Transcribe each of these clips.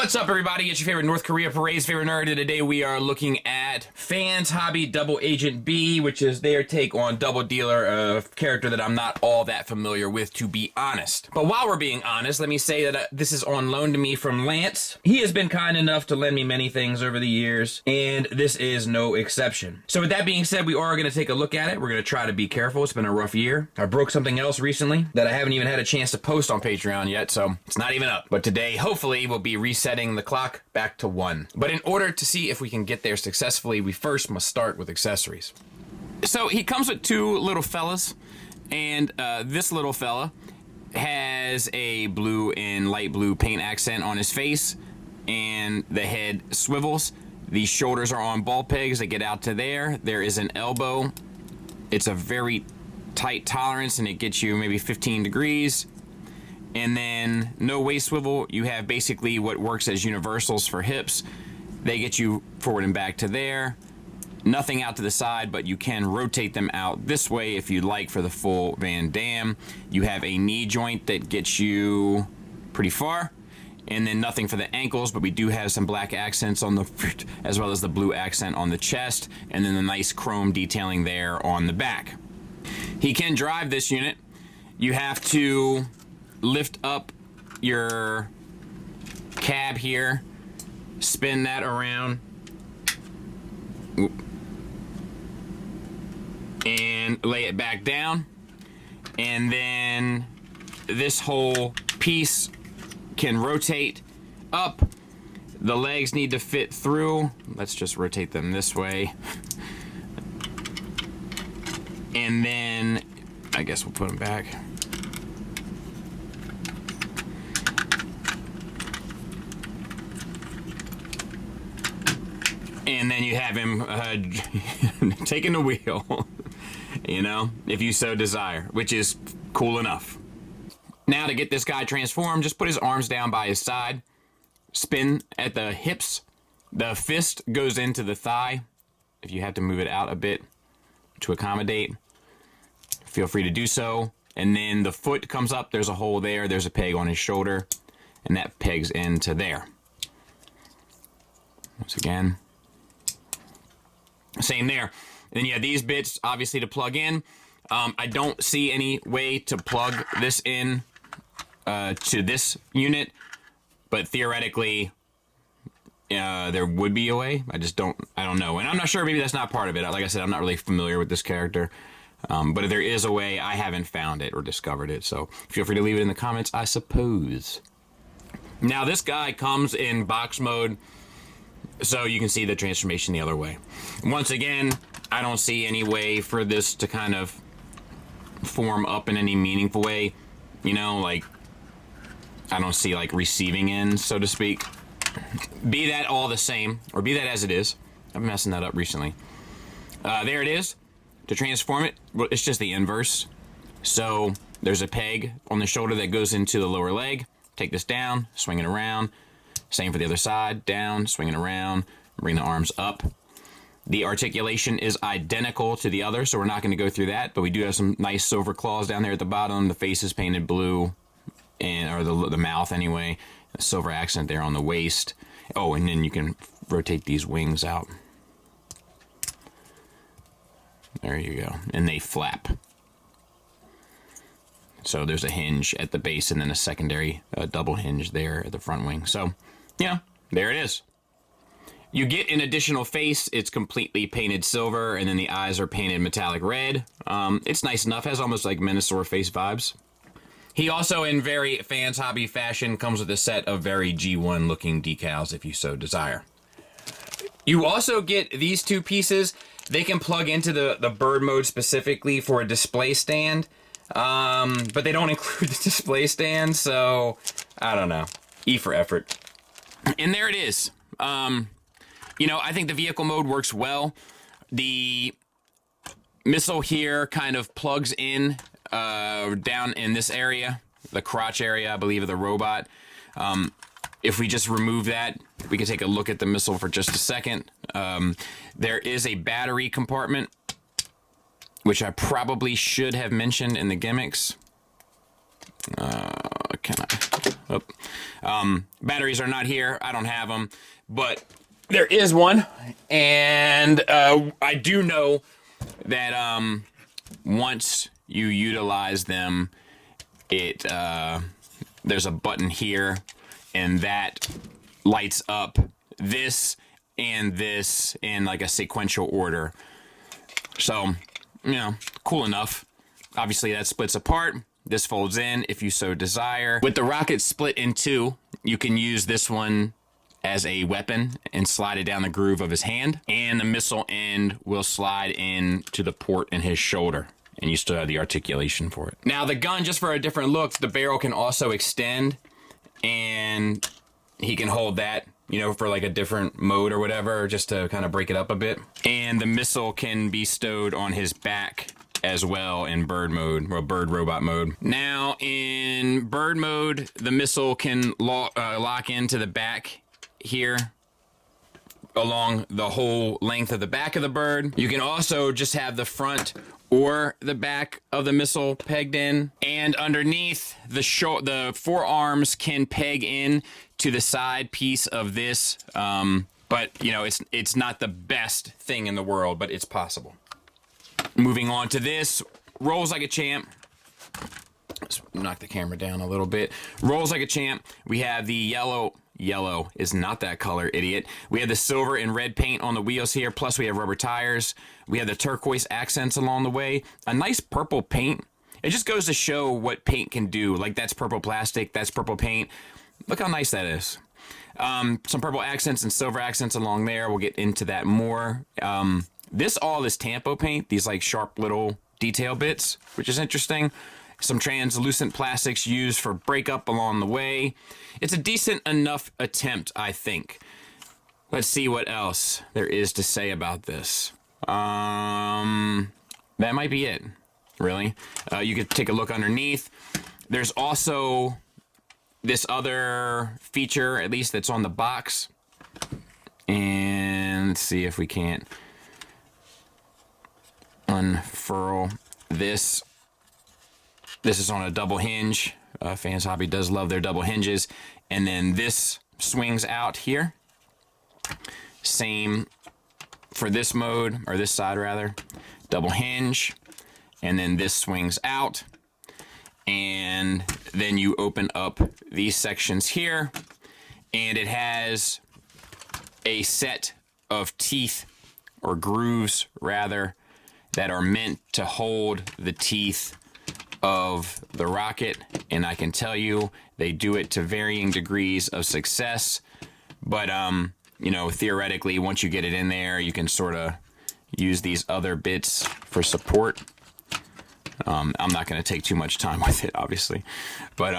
What's up, everybody? It's your favorite North Korea Parade's favorite nerd, and today we are looking at Fans Hobby Double Agent B, which is their take on Double Dealer, a character that I'm not all that familiar with, to be honest. But while we're being honest, let me say that this is on loan to me from Lance. He has been kind enough to lend me many things over the years, and this is no exception. So with that being said, we are going to take a look at it. We're going to try to be careful. It's been a rough year. I broke something else recently that I haven't even had a chance to post on Patreon yet, so it's not even up. But today, hopefully, we'll be resetting the clock back to 1. But in order to see if we can get there successfully, we first must start with accessories. So he comes with two little fellas, and this little fella has a blue and light blue paint accent on his face, and the head swivels. The shoulders are on ball pegs that get out to there. There is an elbow. It's a very tight tolerance, and it gets you maybe 15 degrees. And then no waist swivel. You have basically what works as universals for hips. They get you forward and back to there. Nothing out to the side, but you can rotate them out this way if you'd like for the full Van Damme. You have a knee joint that gets you pretty far. And then nothing for the ankles, but we do have some black accents on the, as well as the blue accent on the chest, and then the nice chrome detailing there on the back. He can drive this unit. You have to lift up your cab here, spin that around, and lay it back down, and then this whole piece can rotate up. The legs need to fit through. Let's just rotate them this way, and then I guess we'll put them back. And then you have him taking the wheel, you know, if you so desire, which is cool enough. Now to get this guy transformed, just put his arms down by his side, spin at the hips, the fist goes into the thigh. If you have to move it out a bit to accommodate, feel free to do so. And then the foot comes up, there's a hole there, there's a peg on his shoulder, and that pegs into there. Once again, same there. And then you have these bits, obviously, to plug in. I don't see any way to plug this in to this unit, but theoretically, there would be a way. I don't know. And I'm not sure, maybe that's not part of it. Like I said, I'm not really familiar with this character. But if there is a way, I haven't found it or discovered it. So feel free to leave it in the comments, I suppose. Now, this guy comes in box mode, so you can see the transformation the other way. Once again, I don't see any way for this to kind of form up in any meaningful way. You know, like, I don't see, like, receiving ends, so to speak. Be that all the same, or be that as it is. I've been messing that up recently. There it is. To transform it, well, it's just the inverse. So there's a peg on the shoulder that goes into the lower leg. Take this down, swing it around. Same for the other side, down, swing it around, bring the arms up. The articulation is identical to the other, so we're not going to go through that, but we do have some nice silver claws down there at the bottom. The face is painted blue, or the mouth anyway. A silver accent there on the waist. Oh, and then you can rotate these wings out. There you go. And they flap. So there's a hinge at the base and then a secondary double hinge there at the front wing. So, yeah, there it is. You get an additional face. It's completely painted silver, and then the eyes are painted metallic red. It's nice enough. Has almost like Minosaur face vibes. He also, in very Fans Hobby fashion, comes with a set of very G1 looking decals if you so desire. You also get these two pieces. They can plug into the bird mode specifically for a display stand. But they don't include the display stand, so I don't know. E for effort. And there it is. You know, I think the vehicle mode works well. The missile here kind of plugs in down in this area, the crotch area, I believe, of the robot. If we just remove that, we can take a look at the missile for just a second. There is a battery compartment, which I probably should have mentioned in the gimmicks. can I? Batteries are not here. I don't have them, but there is one, and I do know that once you utilize them, there's a button here, and that lights up this and this in like a sequential order. So, you know, cool enough. Obviously, that splits apart. This folds in if you so desire. With the rocket split in two, you can use this one as a weapon and slide it down the groove of his hand. And the missile end will slide in to the port in his shoulder. And you still have the articulation for it. Now, the gun, just for a different look, the barrel can also extend. And he can hold that, you know, for like a different mode or whatever, just to kind of break it up a bit. And the missile can be stowed on his back as well in bird mode, or bird robot mode. Now in bird mode, the missile can lock into the back here along the whole length of the back of the bird. You can also just have the front or the back of the missile pegged in, and underneath the forearms can peg in to the side piece of this. But you know, it's not the best thing in the world, but it's possible. Moving on to this, rolls like a champ. Let's knock the camera down a little bit. Rolls like a champ. We have the yellow is not that color, idiot. We have the silver and red paint on the wheels here, plus we have rubber tires. We have the turquoise accents along the way. A nice purple paint. It just goes to show what paint can do. Like, that's purple plastic, that's purple paint. Look how nice that is. Some purple accents and silver accents along there. We'll get into that more. This all is Tampo paint, these like sharp little detail bits, which is interesting. Some translucent plastics used for breakup along the way. It's a decent enough attempt, I think. Let's see what else there is to say about this. That might be it, really. You could take a look underneath. There's also this other feature, at least that's on the box. And let's see if we can't unfurl this. This is on a double hinge. Fans Hobby does love their double hinges. And then this swings out here. Same for this mode, or this side rather. Double hinge. And then this swings out. And then you open up these sections here. And it has a set of teeth, or grooves rather, that are meant to hold the teeth of the rocket, and I can tell you they do it to varying degrees of success, but you know, theoretically, once you get it in there, you can sort of use these other bits for support. I'm not going to take too much time with it, obviously, but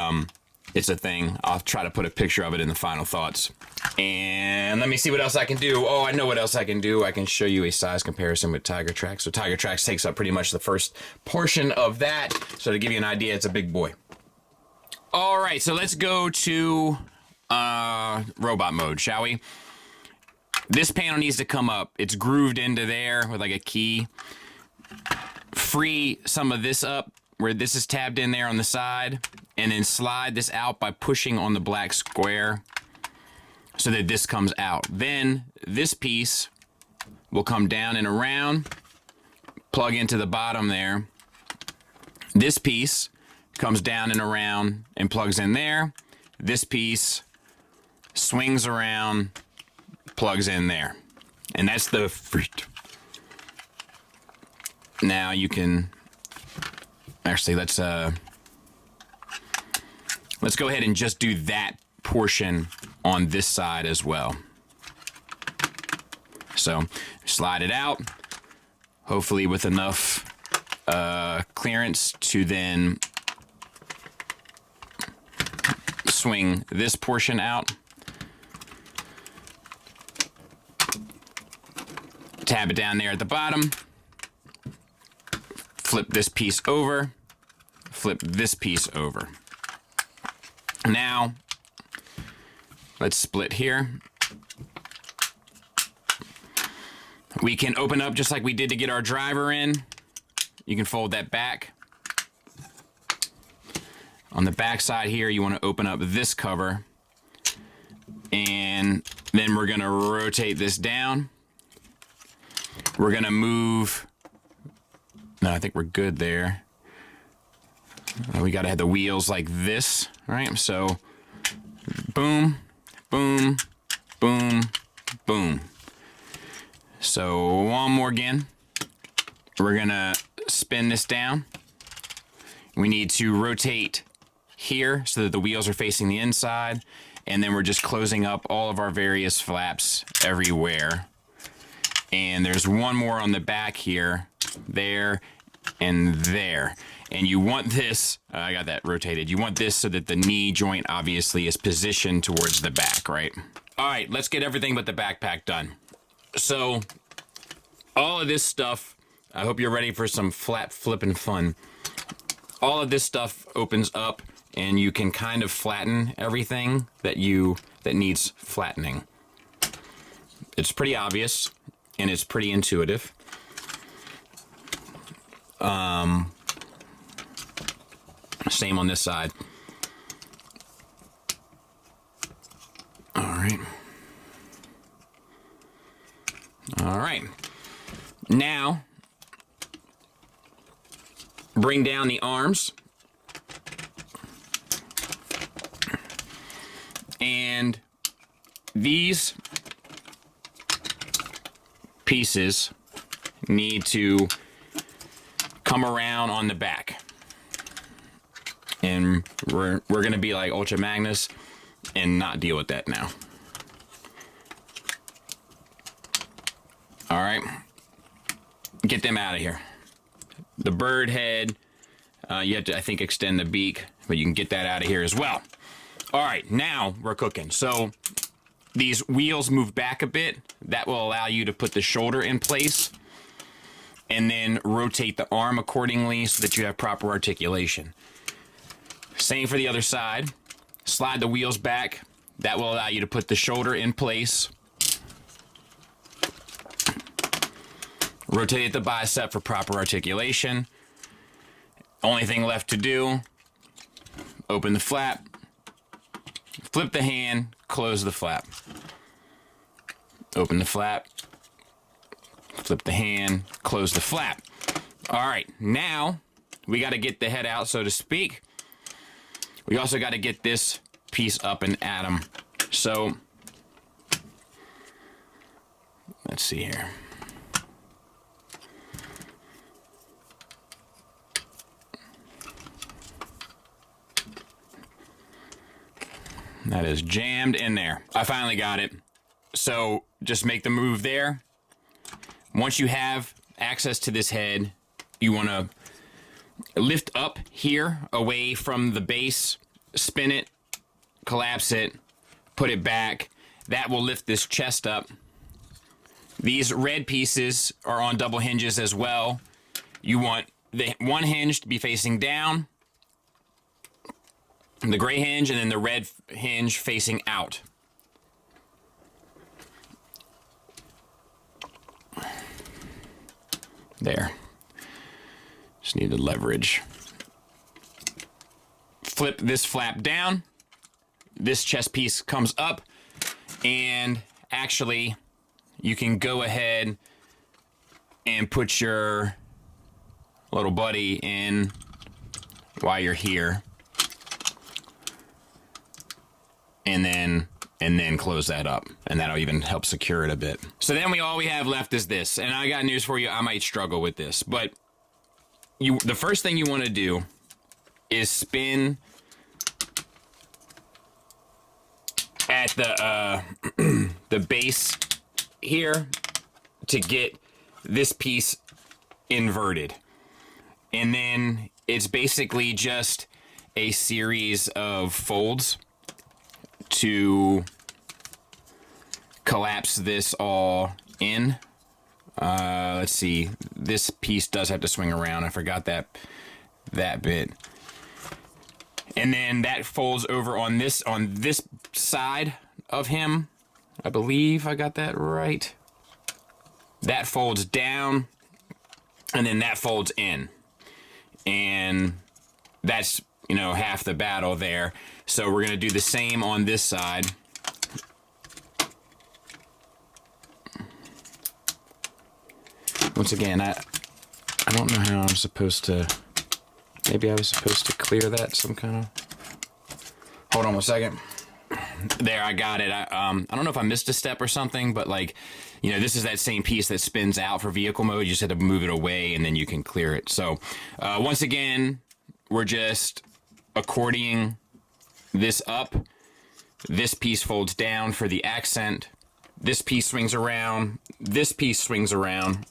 it's a thing. I'll try to put a picture of it in the final thoughts. And let me see what else I can do. Oh, I know what else I can do. I can show you a size comparison with Tiger Trax. So Tiger Trax takes up pretty much the first portion of that. So to give you an idea, it's a big boy. All right, so let's go to robot mode, shall we? This panel needs to come up. It's grooved into there with like a key. Free some of this up where this is tabbed in there on the side, and then slide this out by pushing on the black square so that this comes out. Then this piece will come down and around, plug into the bottom there. This piece comes down and around and plugs in there. This piece swings around, plugs in there. And that's the fruit. Now you can actually, let's go ahead and just do that portion on this side as well. So slide it out, hopefully with enough clearance to then swing this portion out. Tab it down there at the bottom. Flip this piece over. Flip this piece over. Now, let's split here. We can open up just like we did to get our driver in. You can fold that back On the back side here, you want to open up this cover, and then we're going to rotate this down. We're going to move. No, I think we're good there. We got to have the wheels like this, right? So boom, boom, boom, boom. So one more again. We're going to spin this down. We need to rotate here so that the wheels are facing the inside. And then we're just closing up all of our various flaps everywhere. And there's one more on the back here, there, and there. And you want this, I got that rotated. You want this so that the knee joint obviously is positioned towards the back, right? All right, let's get everything but the backpack done. So all of this stuff, I hope you're ready for some flap flipping fun. All of this stuff opens up and you can kind of flatten everything that needs flattening. It's pretty obvious and it's pretty intuitive. Same on this side. All right. All right. Now, bring down the arms. And these pieces need to come around on the back. And we're going to be like Ultra Magnus and not deal with that now. All right. Get them out of here. The bird head, you have to, I think, extend the beak, but you can get that out of here as well. All right, now we're cooking. So these wheels move back a bit. That will allow you to put the shoulder in place and then rotate the arm accordingly so that you have proper articulation. Same for the other side. Slide the wheels back. That will allow you to put the shoulder in place. Rotate the bicep for proper articulation. Only thing left to do, open the flap, flip the hand, close the flap. Open the flap, flip the hand, close the flap. All right, now we got to get the head out, so to speak. We also got to get this piece up and at 'em. So let's see here. That is jammed in there. I finally got it. So just make the move there. Once you have access to this head, you want to lift up here away from the base, spin it, collapse it, put it back. That will lift this chest up. These red pieces are on double hinges as well. You want the one hinge to be facing down, the gray hinge, and then the red hinge facing out. There. Just need to leverage. Flip this flap down. This chest piece comes up, and actually you can go ahead and put your little buddy in while you're here. And then close that up, and that'll even help secure it a bit. So then all we have left is this, and I got news for you. I might struggle with this, but the first thing you want to do is spin at the the base here to get this piece inverted, and then it's basically just a series of folds to collapse this all in. Let's see. This piece does have to swing around. I forgot that bit. And then that folds over on this side of him. I believe I got that right. That folds down, and then that folds in. And that's you know, half the battle there. So we're going to do the same on this side. Once again, I don't know how I'm supposed to... Maybe I was supposed to clear that some kind of... Hold on 1 second. There, I got it. I don't know if I missed a step or something, but like, you know, this is that same piece that spins out for vehicle mode. You just have to move it away and then you can clear it. So once again, we're just accordioning this up. This piece folds down for the accent. This piece swings around. This piece swings around.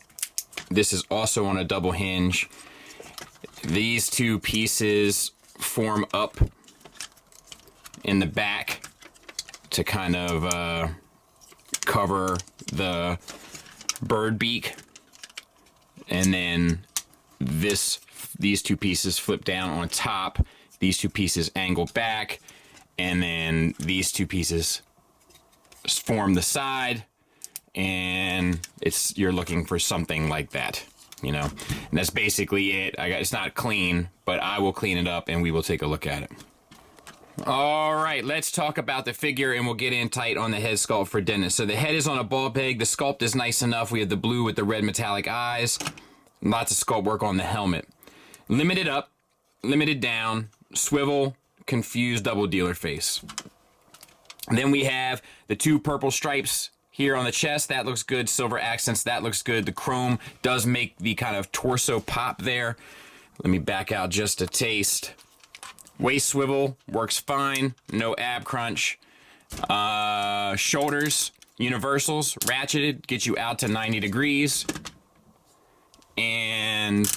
This is also on a double hinge. These two pieces form up in the back to kind of cover the bird beak, and then these two pieces flip down on top. These two pieces angle back, and then these two pieces form the side, and you're looking for something like that, you know. And that's basically it. It's not clean, but I will clean it up and we will take a look at it. All right, let's talk about the figure, and we'll get in tight on the head sculpt for Dennis. So the head is on a ball peg. The sculpt is nice enough. We have the blue with the red metallic eyes. Lots of sculpt work on the helmet. Limited up, limited down, swivel, confused double dealer face. And then we have the two purple stripes here on the chest. That looks good. Silver accents, that looks good. The chrome does make the kind of torso pop there. Let me back out just a taste. Waist swivel works fine, no ab crunch. Shoulders, universals, ratcheted, get you out to 90 degrees. And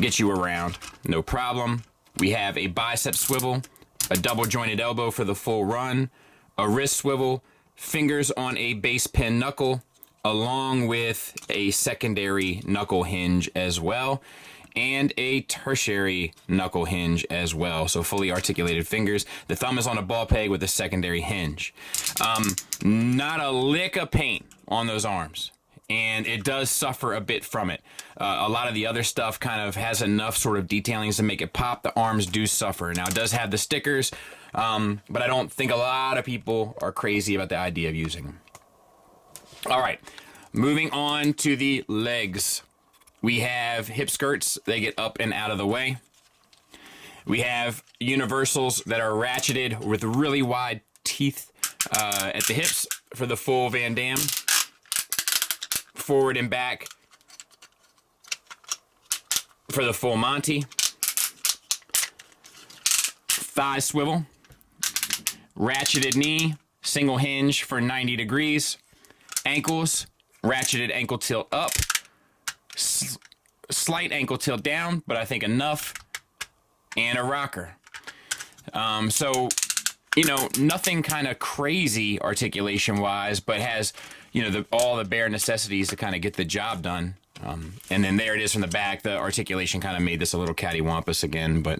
get you around, no problem. We have a bicep swivel, a double jointed elbow for the full run, a wrist swivel, fingers on a base pin knuckle, along with a secondary knuckle hinge as well, and a tertiary knuckle hinge as well. So fully articulated fingers. The thumb is on a ball peg with a secondary hinge. Not a lick of paint on those arms, and it does suffer a bit from it. A lot of the other stuff kind of has enough sort of detailings to make it pop. The arms do suffer. Now, it does have the stickers, but I don't think a lot of people are crazy about the idea of using them. All right, moving on to the legs. We have hip skirts. They get up and out of the way. We have universals that are ratcheted with really wide teeth at the hips for the full Van Damme. Forward and back for the full Monty. Thigh swivel. Ratcheted knee, single hinge for 90 degrees. Ankles, ratcheted ankle tilt up. Slight ankle tilt down, but I think enough. And a rocker. So, you know, nothing kind of crazy articulation-wise, but has, you know, all the bare necessities to kind of get the job done. And then there it is from the back. The articulation kind of made this a little cattywampus again, but,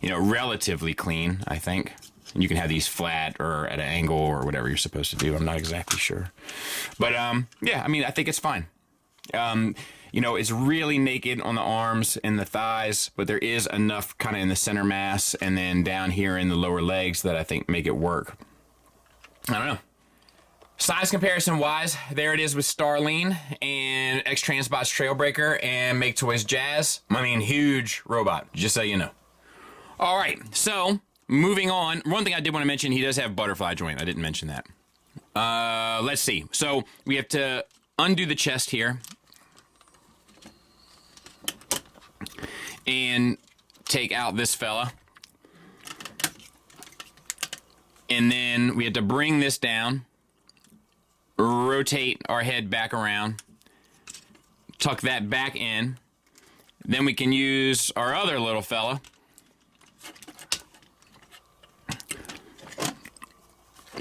you know, relatively clean, I think. And you can have these flat or at an angle or whatever you're supposed to do. I'm not exactly sure. But, yeah, I mean, I think it's fine. You know, it's really naked on the arms and the thighs, but there is enough kind of in the center mass and then down here in the lower legs that I think make it work. I don't know. Size comparison wise, there it is with Starline and X-Transbot's Trailbreaker and Make Toys Jazz. I mean, huge robot, just so you know. All right, so moving on. One thing I did want to mention, he does have butterfly joint. I didn't mention that. Let's see. So we have to undo the chest here and take out this fella. And then we have to bring this down, rotate our head back around, tuck that back in. Then we can use our other little fella.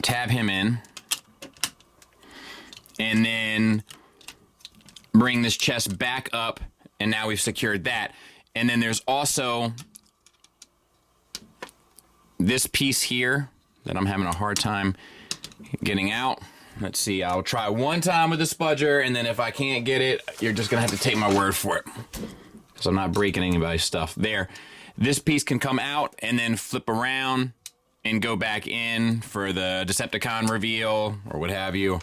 Tab him in. And then bring this chest back up, and now we've secured that. And then there's also this piece here that I'm having a hard time getting out. Let's see, I'll try one time with the spudger, and then if I can't get it, you're just gonna have to take my word for it, because I'm not breaking anybody's stuff. There. This piece can come out and then flip around and go back in for the Decepticon reveal or what have you,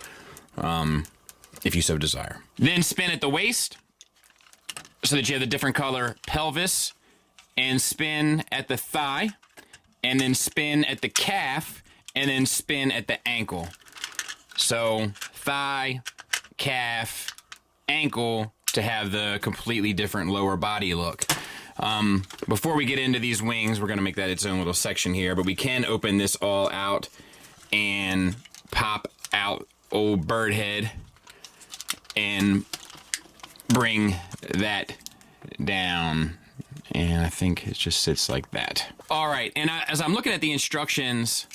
if you so desire. Then spin at the waist so that you have the different color pelvis, and spin at the thigh, and then spin at the calf, and then spin at the ankle. So thigh, calf, ankle to have the completely different lower body look. Before we get into these wings, we're going to make that its own little section here, but we can open this all out and pop out old bird head and bring that down. And I think it just sits like that. All right, and as I'm looking at the instructions,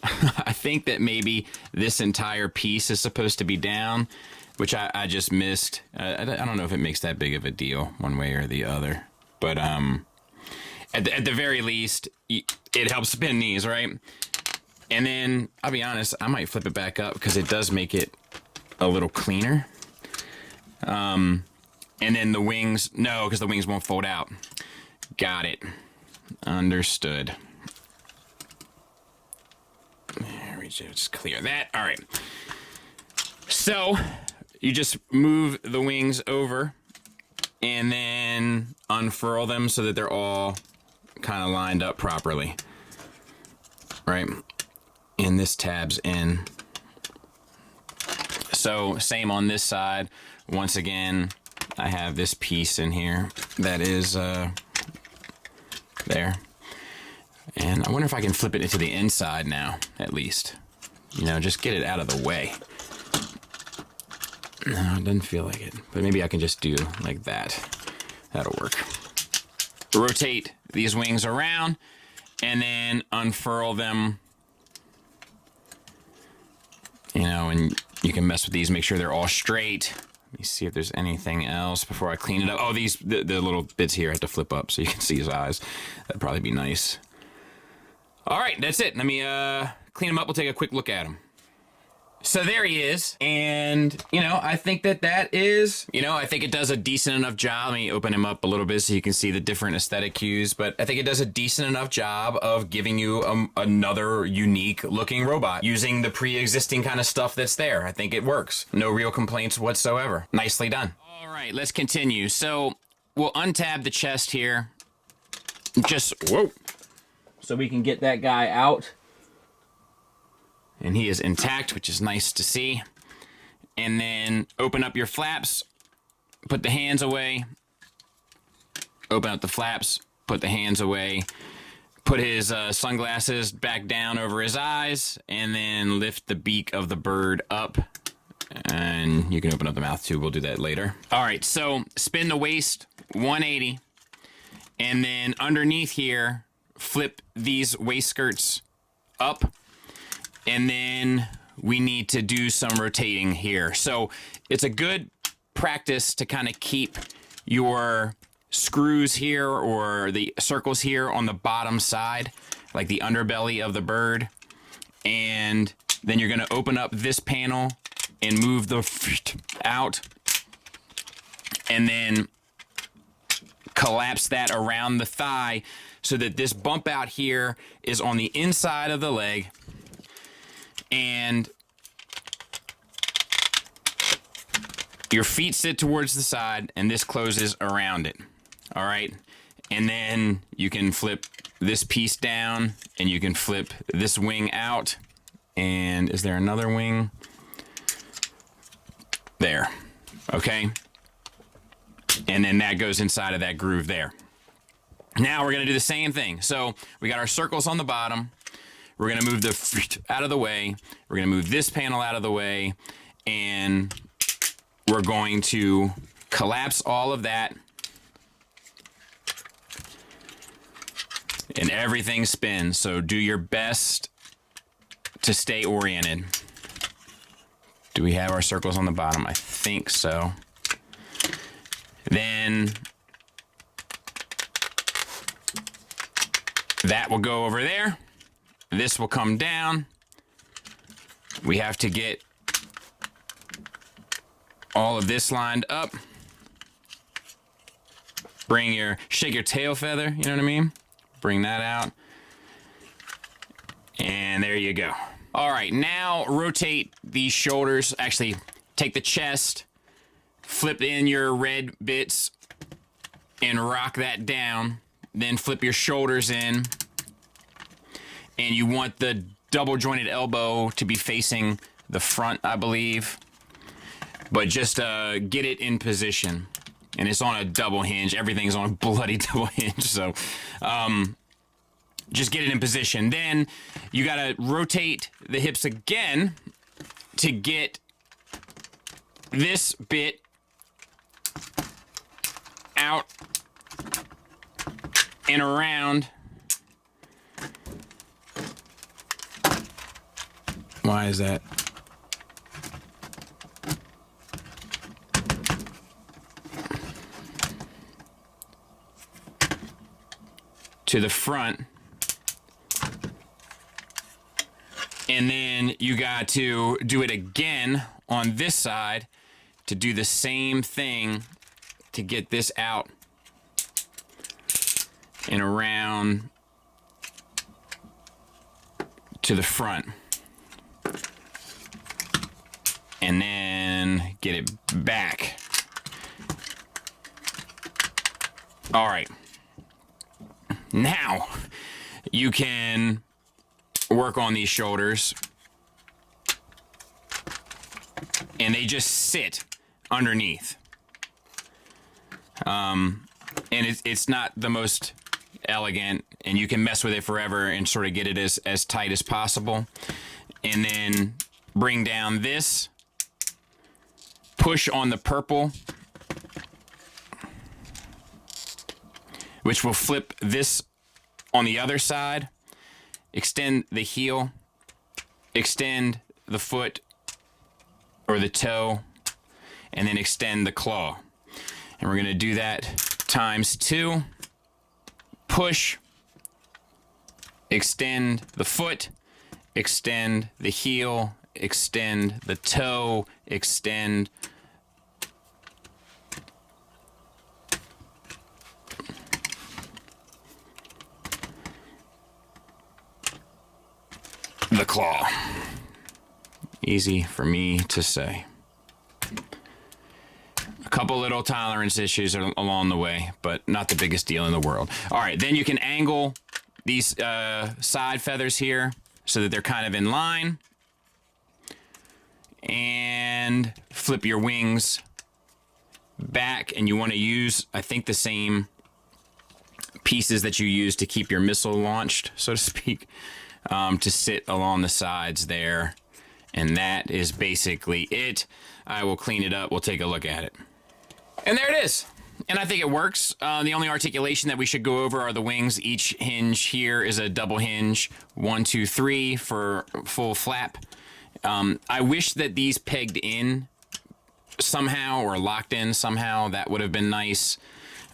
I think that maybe this entire piece is supposed to be down, which I just missed. I don't know if it makes that big of a deal one way or the other. But at the very least, it helps spin these, right? And then, I'll be honest, I might flip it back up because it does make it a little cleaner. And then the wings, no, because the wings won't fold out. Got it. Understood. There we just clear that. All right. So you just move the wings over and then unfurl them so that they're all kind of lined up properly. Right? And this tabs in. So same on this side. Once again, I have this piece in here that is there. And I wonder if I can flip it into the inside now, at least. You know, just get it out of the way. No, it doesn't feel like it. But maybe I can just do like that. That'll work. Rotate these wings around and then unfurl them. You know, and you can mess with these, make sure they're all straight. Let me see if there's anything else before I clean it up. Oh, the little bits here I have to flip up so you can see his eyes. That'd probably be nice. All right, that's it. Let me clean him up. We'll take a quick look at him. So there he is, and, you know, I think that is, you know, I think it does a decent enough job. Let me open him up a little bit so you can see the different aesthetic cues, but I think it does a decent enough job of giving you another unique looking robot using the pre-existing kind of stuff that's there. I think it works. No real complaints whatsoever. Nicely done. All right, let's continue. So we'll untab the chest here. Just, whoa, so we can get that guy out. And he is intact, which is nice to see. And then open up your flaps, put the hands away. Open up the flaps, put the hands away. Put his sunglasses back down over his eyes, and then lift the beak of the bird up. And you can open up the mouth too, we'll do that later. All right, so spin the waist 180. And then underneath here, flip these waist skirts up. And then we need to do some rotating here. So it's a good practice to kind of keep your screws here or the circles here on the bottom side, like the underbelly of the bird. And then you're going to open up this panel and move the out. And then collapse that around the thigh so that this bump out here is on the inside of the leg. And your feet sit towards the side, and this closes around it. All right? And then you can flip this piece down, and you can flip this wing out. And is there another wing? There. Okay? And then that goes inside of that groove there. Now we're going to do the same thing. So we got our circles on the bottom. We're going to move the out of the way. We're going to move this panel out of the way. And we're going to collapse all of that. And everything spins. So do your best to stay oriented. Do we have our circles on the bottom? I think so. Then that will go over there. This will come down. We have to get all of this lined up. shake your tail feather, you know what I mean? Bring that out. And there you go. All right, now rotate these shoulders. Actually, take the chest, flip in your red bits, and rock that down. Then flip your shoulders in. And you want the double jointed elbow to be facing the front, I believe. But just get it in position. And it's on a double hinge. Everything's on a bloody double hinge. So just get it in position. Then you gotta rotate the hips again to get this bit out and around. Why is that? To the front. And then you got to do it again on this side to do the same thing to get this out and around to the front. And then get it back. All right. Now you can work on these shoulders, and they just sit underneath. And it's not the most elegant, and you can mess with it forever and sort of get it as tight as possible. And then bring down this, push on the purple, which will flip this on the other side. Extend the heel, extend the foot or the toe, and then extend the claw. And we're gonna do that times 2. Push, extend the foot, extend the heel, extend the toe, extend the claw. Easy for me to say. A couple little tolerance issues along the way, but not the biggest deal in the world. All right, then you can angle these side feathers here so that they're kind of in line. And flip your wings back, and you want to use, I think, the same pieces that you use to keep your missile launched, so to speak. To sit along the sides there. And that is basically it. I will clean it up. We'll take a look at it. And there it is. And I think it works. The only articulation that we should go over are the wings. Each hinge here is a double hinge. 1, 2, 3 for full flap. I wish that these pegged in somehow or locked in somehow. That would have been nice.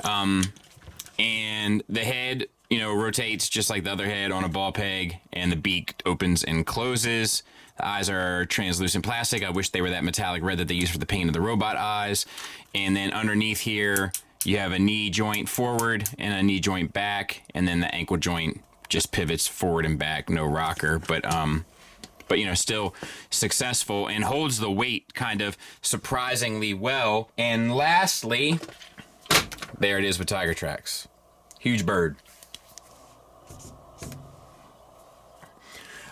And the head, you know, rotates just like the other head on a ball peg, and the beak opens and closes. The eyes are translucent plastic. I wish they were that metallic red that they use for the paint of the robot eyes. And then underneath here, you have a knee joint forward and a knee joint back, and then the ankle joint just pivots forward and back, no rocker, but you know, still successful and holds the weight kind of surprisingly well. And lastly, there it is with Tiger Tracks. Huge bird.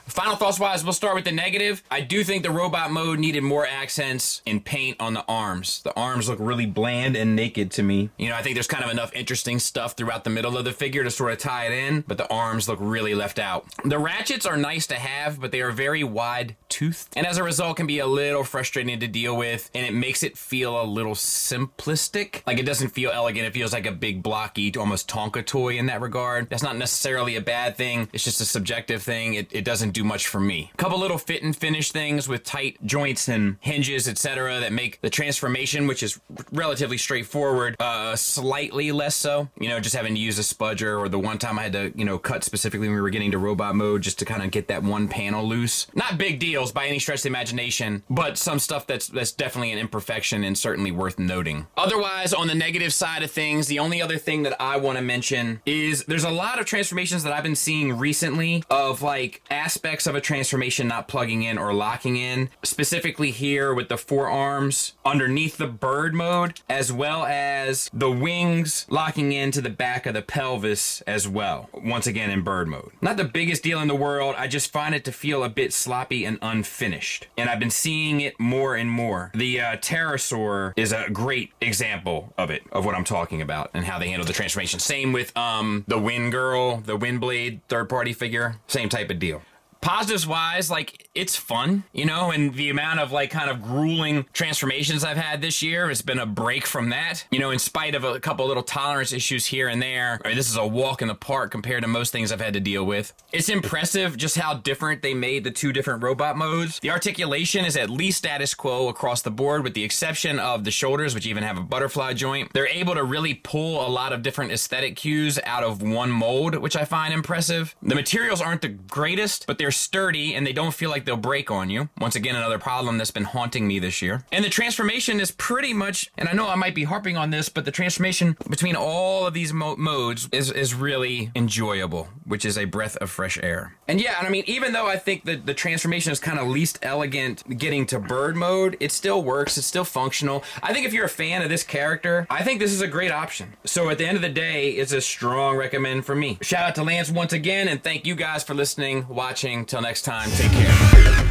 Final thoughts wise, we'll start with the negative. I do think the robot mode needed more accents and paint on the arms. The arms look really bland and naked to me. You know, I think there's kind of enough interesting stuff throughout the middle of the figure to sort of tie it in, but the arms look really left out. The ratchets are nice to have, but they are very wide toothed, and as a result can be a little frustrating to deal with, and it makes it feel a little simplistic. Like, it doesn't feel elegant. It feels like a big blocky, almost Tonka toy in that regard. That's not necessarily a bad thing. It's just a subjective thing. It doesn't do do much for me. A couple little fit and finish things with tight joints and hinges, etc., that make the transformation, which is relatively straightforward, slightly less so. You know, just having to use a spudger, or the one time I had to, you know, cut specifically when we were getting to robot mode just to kind of get that one panel loose. Not big deals by any stretch of the imagination, but some stuff that's definitely an imperfection and certainly worth noting. Otherwise, on the negative side of things, the only other thing that I want to mention is there's a lot of transformations that I've been seeing recently of like aspects of a transformation not plugging in or locking in, specifically here with the forearms underneath the bird mode, as well as the wings locking into the back of the pelvis as well, once again in bird mode. Not the biggest deal in the world, I just find it to feel a bit sloppy and unfinished, and I've been seeing it more and more. The pterosaur is a great example of it, of what I'm talking about and how they handle the transformation. Same with the Wind Girl, the Windblade third-party figure, same type of deal. Positives wise, like, it's fun, you know, and the amount of like kind of grueling transformations I've had this year has been a break from that, you know, in spite of a couple little tolerance issues here and there. This is a walk in the park compared to most things I've had to deal with. It's impressive just how different they made the two different robot modes. The articulation is at least status quo across the board, with the exception of the shoulders, which even have a butterfly joint. They're able to really pull a lot of different aesthetic cues out of one mold, which I find impressive. The materials aren't the greatest, but they're sturdy and they don't feel like they'll break on you. Once again, another problem that's been haunting me this year. And the transformation is pretty much, and I know I might be harping on this, but the transformation between all of these modes is really enjoyable, which is a breath of fresh air. And yeah, and I mean, even though I think that the transformation is kind of least elegant getting to bird mode, it still works, it's still functional. I think if you're a fan of this character, I think this is a great option. So at the end of the day, it's a strong recommend for me. Shout out to Lance once again, and thank you guys for listening, watching. Till next time, take care.